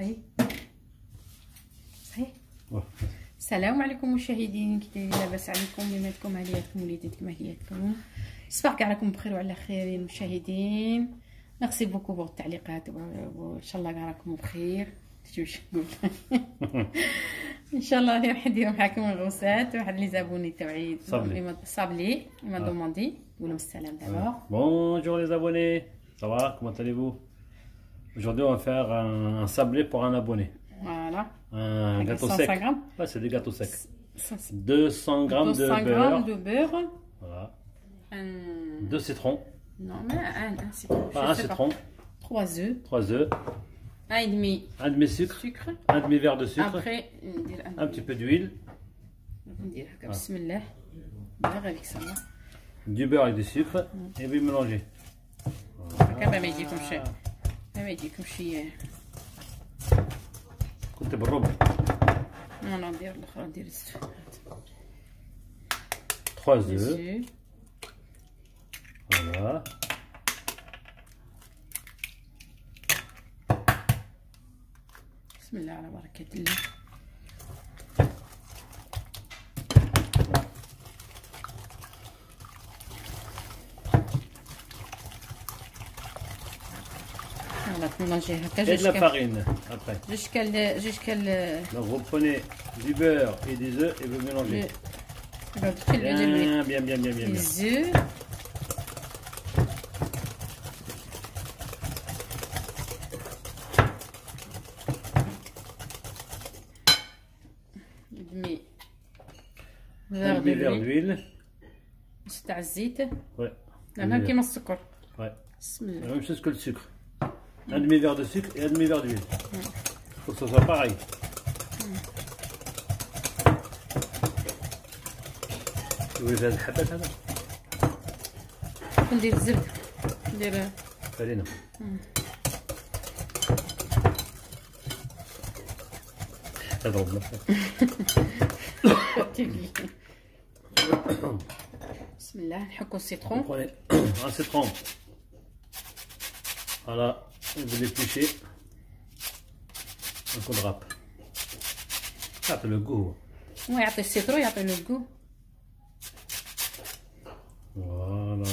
صحيح صحيح. السلام عليكم مشاهدين، كي دايرين؟ لاباس عليكم؟ ليماتكم علياتكم وليداتكم علياتكم؟ جيسبر كاع راكم بخير وعلى خير المشاهدين. ميرسي بوكو فور التعليقات وان شاء الله كاع راكم بخير. واش نقول ان شاء الله راح نديرو معكم الغوصات. واحد لي زابوني تاعي صابلي ما دوموندي نقول السلام دابا. Bonjour les abonnés, ça va? Comment allez-vous? Aujourd'hui on va faire un sablé pour un abonné. Voilà. Un gâteau sec. Ouais, c'est des gâteaux secs. 200 g de beurre. Voilà. 2 citrons. Non mais un citron. Un citron. 3 œufs. 3 œufs. Un demi sucre. Un demi verre de sucre. Après, un petit peu d'huile. Bismillah. Beurre avec ça. Du beurre avec du sucre. Et puis mélanger. ما يجيكم شي كنت بالربع. انا ندير الاخرى ندير 3 œufs. Voilà. بسم الله على بركة الله. Et de la farine après. Jusqu'à Donc vous prenez du beurre et des œufs et vous mélangez. Bien. Les œufs. demi-verre d'huile. تاع الزيت. Ouais. même كيما السكر. Ouais. بسم الله. La même chose que le sucre. Un demi-verre de sucre et un demi-verre d'huile. Faut que ça soit pareil. Oui, j'ai الحبات هذا. ندير الزبده. ندير فرينة. اضرب نفسك. بسم الله. نحكو السيترون. Un citron. Voilà, vous l'épluchez. Un coup de râpe. Ça fait le goût. Oui, يعطي السيترون يعطي له الجو. Voilà.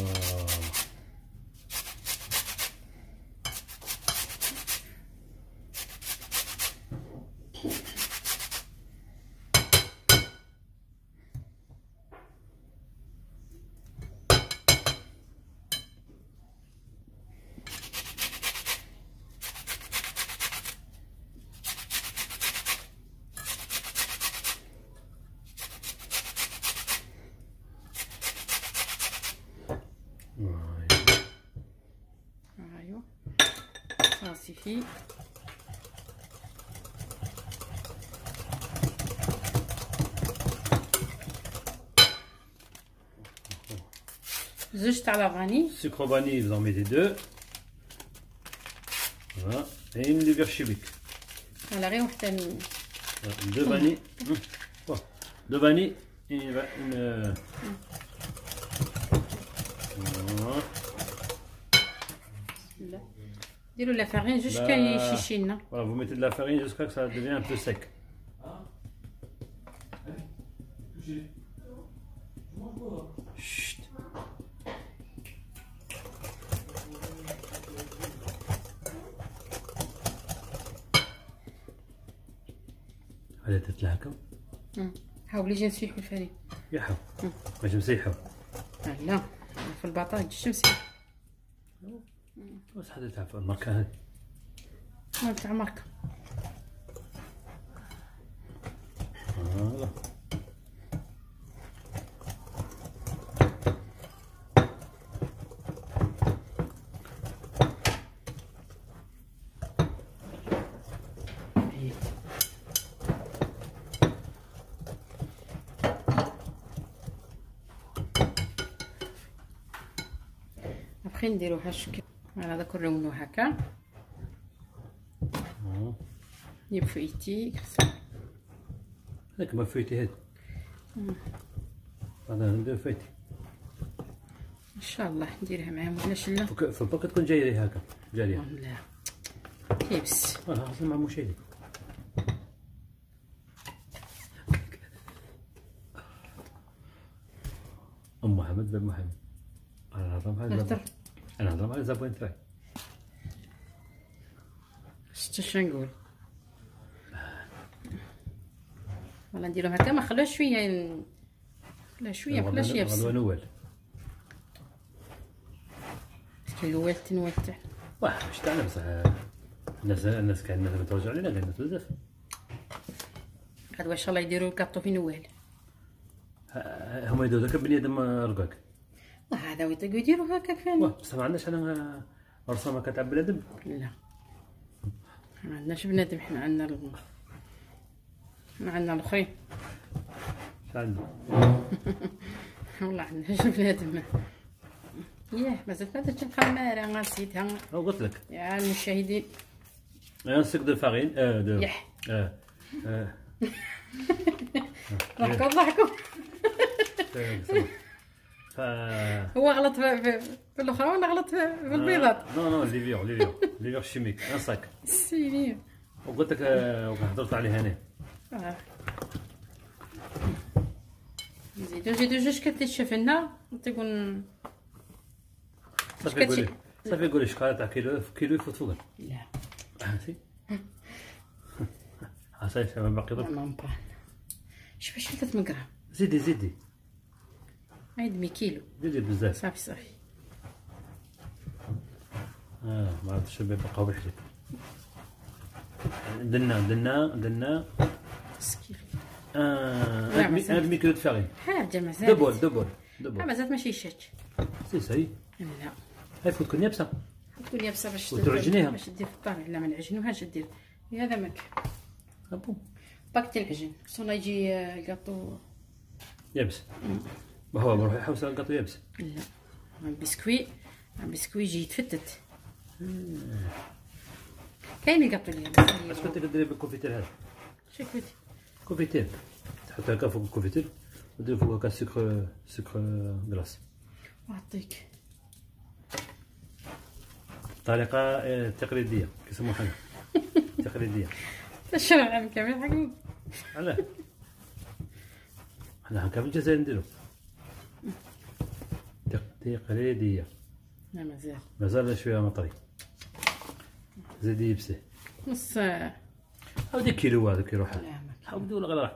Ça suffit. زوج تاع الفاني. Sucre vanille, vous en mettez 2. Voilà. Et une levure chimique. على غير وحده. 2 vanilles. 2 vanilles. Une voilà. ديروا لا فارين jusqu'à يشيشي لنا. Voilà, vous mettez de la farine jusqu'à que ça devient un peu sec. Chut. هذا تتلاكم. حاولي جا نسيحو الفرين. يحو. باش مسيحو. لا في البطاط تجي مسيح. واش هذا تاع الماركة هذه؟ مال تاع ماركة. فوالا. ابخي نديروها شكل على داك نلونو هكا. نجيب فويتي هذاك ما فويتي هذا. هذا ندير فويتي. ان شاء الله نديرها معاهم ولا شلا. في الباك تكون جايه هكا جاريه. لا يبس. فوالا غسل مع المشاهدين. ام محمد بن محمد. انا نهضر مع الزبون تاعي. شتا نقول؟ والله نديرو هكا، ما خلوها شويه، خلوها شويه ما خلوهاش يابس. غدوه نوال الوال تنوال تاع واه واش تاعنا بصح الناس كاين الناس متوجع علينا، كاين الناس بزاف. غدوه ان شاء الله يديروا الكاطو في نوال. هما يديروا هكا بنيادم رقاق. هذا ويطيقوا يديروا هكا فين؟ واه بصح ما عندناش انا رسمه كتاع بنادم. لا ما عندناش بنادم، حنا عندنا ما عندنا الاخرين. عندنا والله عندناش بنادم. ياه مازال ما درتش الخماره، نسيتها. قلت لك يا المشاهدين un sucre de farine de يح ضحكوا هو غلط في الاخرى وانا غلط في البيضات. نو ليفيور شيميك ان ساك السينيه. وقلت لك هضرت عليه هنا. نزيدو جوج كتلي الشفنه تيكون صافي قولي شكاره تاع كيلو يفوت فوق. لا فهمتي صافي شباب باقي درك مامبا باش 3 غرام. زيدي عيد 100 كيلو زيدي بزاف. صافي ما عرفتش الشباب بقاو بالحليب. درنا سكيف هاد 100 كيلو د فارين. حاجه مازال دو بول مازال ماشي شات. سي لا هاي تكون يابسه. تكون يابسه باش وتعجنيها باش دير في الطابع. لا ما نعجنوهاش، دير هذا ماك ابو باك العجن صونا يجي الكاطو يابس. ما هو بروح يحوس على الكاطو يابس. لا البسكوي يجي يتفتت. كاين الكاطو اللي اش كنت كديري بالكونفيتير هذا؟ شكوتي كونفيتير تحط هكا فوق الكونفيتير ودير فوق هكا سكر كلاص. نعطيك طريقه تقليديه كيسموها حنا تقليديه. الشرع عام كامل حقيقي. علاه حنا هكا في الجزائر نديرو تقليديه. لا مازال شويه مطري. زيدي يبسه نص هاودي كيلو. هذا كيلو حال لا هاودي ولا غير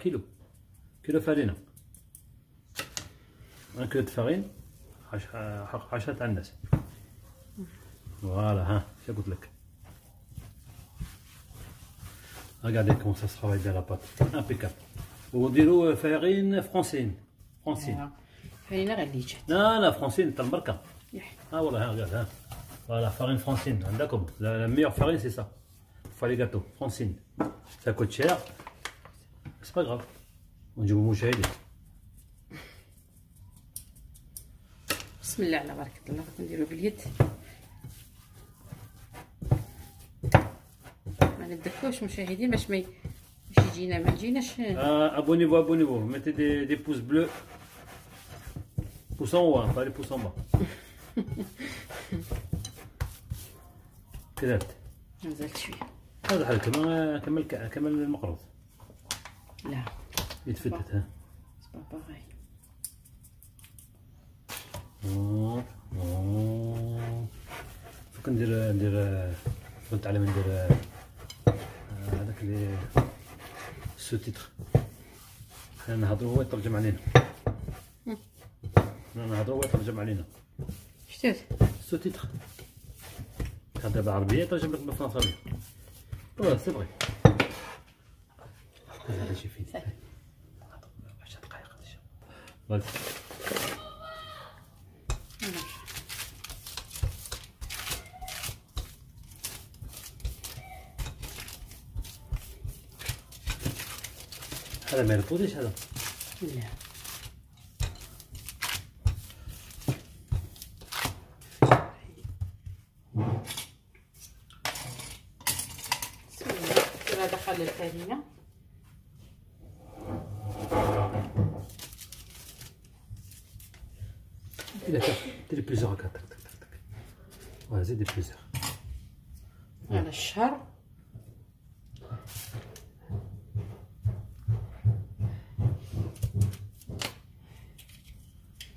كيلو فارينه. 1 كيلو د فارين 10 تاع الناس. فوالا ها شنو قلت لك. Regardez comment ça se travaille bien la pâte, impeccable. وديروا فارين فرونسين. فارينه غير اللي جات. لا فرونسين تاع الماركه. والله ها regarde ها. Voilà farine francine عندكم. La meilleure farine c'est ça. Pour les gâteaux francine. Ça coûte cher. C'est pas grave. ونجيبو مشاهدين. بسم الله على بركه الله. نديرو باليد ما ندكوش مشاهدين باش ما يجينا ما يجيناش. abonnez-vous mettez des pouces bleus. pouces en haut pas les pouces en bas. كذا مازال شويه. هذا حال كمل المقروض. لا يتفتت ها. سبا باغي. فوق ندير كنت على ندير هذاك اللي سو تيتر. حنا نهضروا هو يترجم علينا. علينا. شتات سو تيتر هذا بالعربيه يترجم لك بالفرنساويه. سي فغي. هذا شي فين 10 دقائق بس. هذا ما يرفضش هذا. لا هذا خلي الفارينه. ديري بليزيور هكا تك. زيدي بليزيور. هذا الشهر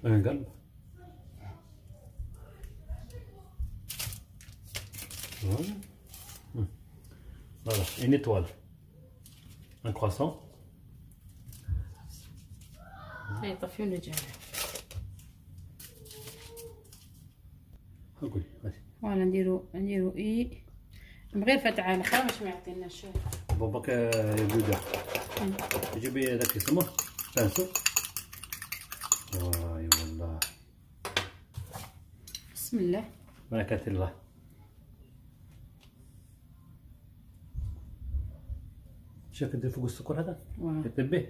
Un قلب. Voilà, une étoile. Un croissant. هاي طفيون الجامع. قولي ماشي. فوالا نديرو اي بغير فتعة اخرى باش ما يعطيناش. باباك يبدا. جيبي هذاك يسموه بانسو. واي والله. بسم الله. بركة الله. شوف كدير فوق السكر هذا كتب به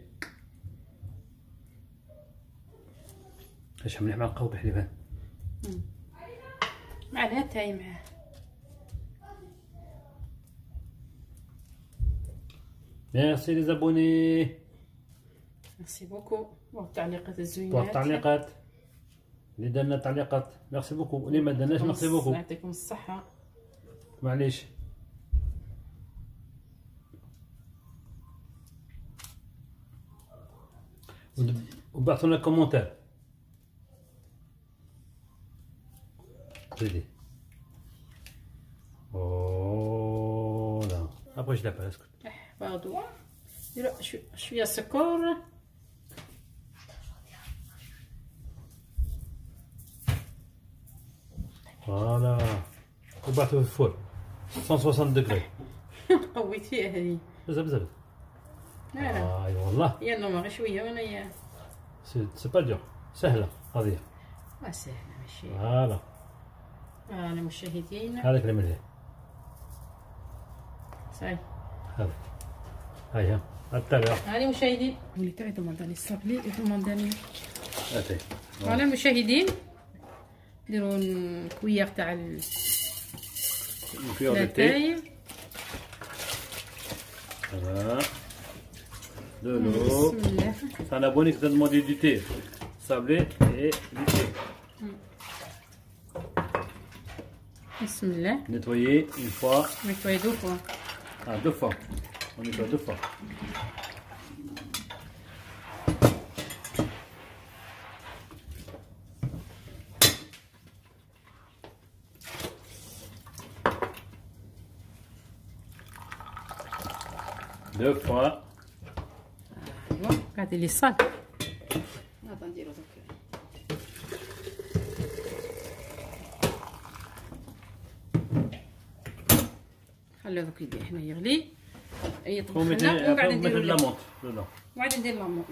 اش مليح مع القهوه بحليبان معلها تاي معاه. ميرسي لي زابوني. ميرسي بوكو. والتعليقات الزوينات. والتعليقات اللي درنا تعليقات ميرسي بوكو، واللي ما درناش ميرسي بوكو. يعطيكم الصحه. معليش. وبعثوا لنا كومونتير. زيدي. فوالا. ابغي دابا اسكت. برضو نديرو شويه سكر. فوالا. وبعثوا في الفور 160 دغري. قويت فيها هذه بزاف بزاف. لا لا اي والله. هي نورمال غير شويه وانا يا سي با دور، سهله قضيه. سهله ماشي. فوالا. انا مشاهدين هذاك اللي مليح. صاي هذاك. هاي ها حتى لا. هاني مشاهدين ولي تاعي دومونداني الصابلي دومونداني. هاتي. فوالا مشاهدين نديرو الكويار تاع الاتاي. Voilà. De l'eau. C'est un abonné qui t'a demandé du thé. Sablé et du thé. Bismillah. Nettoyer une fois. Nettoyer deux fois. Ah, deux fois. On nettoie deux fois. Deux fois. قاعد لي صال. هذا نديرو دوك. خلي دوك يدي هنا يغلي يطبخ لنا وقاعد نديرو لامونط. وقاعد ندير لامونط.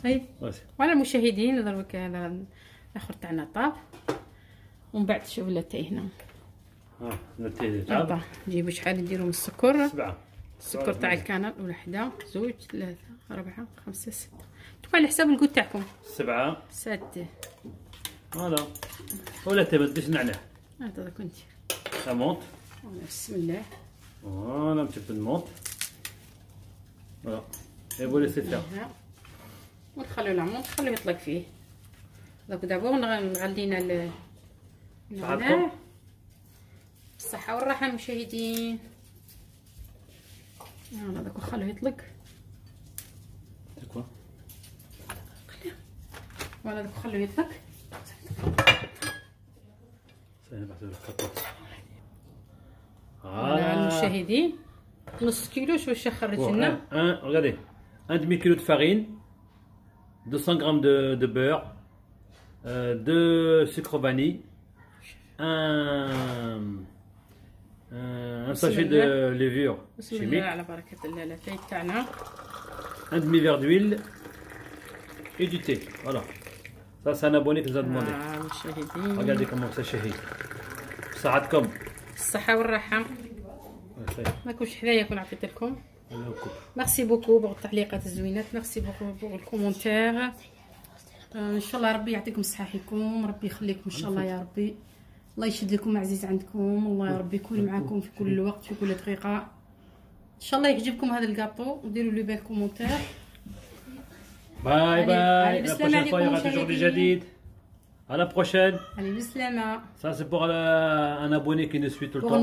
طيب وعلى المشاهدين دروك هذا الاخر تاعنا طاب ومن بعد شوف التاي هنا. التاي طاب. نجيبو شحال نديرو من السكر. 7. السكر تاع الكنر وحده 2 3 4 5 6 انتوما على حساب الكود تاعكم. 7 6 فوالا. ولا تبى تديش نعناع. هذا كنت لا مونط. بسم الله. فوالا un petit peu de menthe. Voilà. Et vous laissez faire. ونخليو العمود نخليو يطلق فيه. دوك دابا نغلينا النعناع. بالصحة والراحة المشاهدين. يلا دوك نخليوه يطلق. فوالا دوك نخليوه يطلق. فوالا المشاهدين نص كيلو واش خرج لنا. Regardez, un demi-kilo de farine, 200 g de beurre, 2 sucre vanille, un sachet de levure chimique, على بركة الله التاي تاعنا. un demi-verre d'huile et du thé. Voilà. Ça c'est un abonné qui nous a demandé. Regardez comment ça chérit. صحتكم. الصحة والراحة. ما كنتش حدايا كون عطيت لكم. ميرسي بوكو بوغ التعليقات الزوينات. ميرسي بوكو بوغ الكومونتير. ان شاء الله ربي يعطيكم صحاحكم، ربي يخليكم ان شاء الله يا ربي. الله يشد لكم عزيز عندكم، الله يا ربي يكون معاكم في كل وقت في كل دقيقه. ان شاء الله يعجبكم هذا الكاطو وديروا لي بال كومونتير. باي باي. لا بروشين فوا يغا توجور دي جديد. À la prochaine. Allez, bisous. Ça, c'est pour un abonné qui nous suit tout le Pour temps.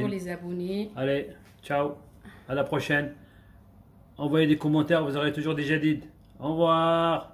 pour les abonnés. Allez, ciao. À la prochaine. Envoyez des commentaires, vous aurez toujours des jadid. Au revoir.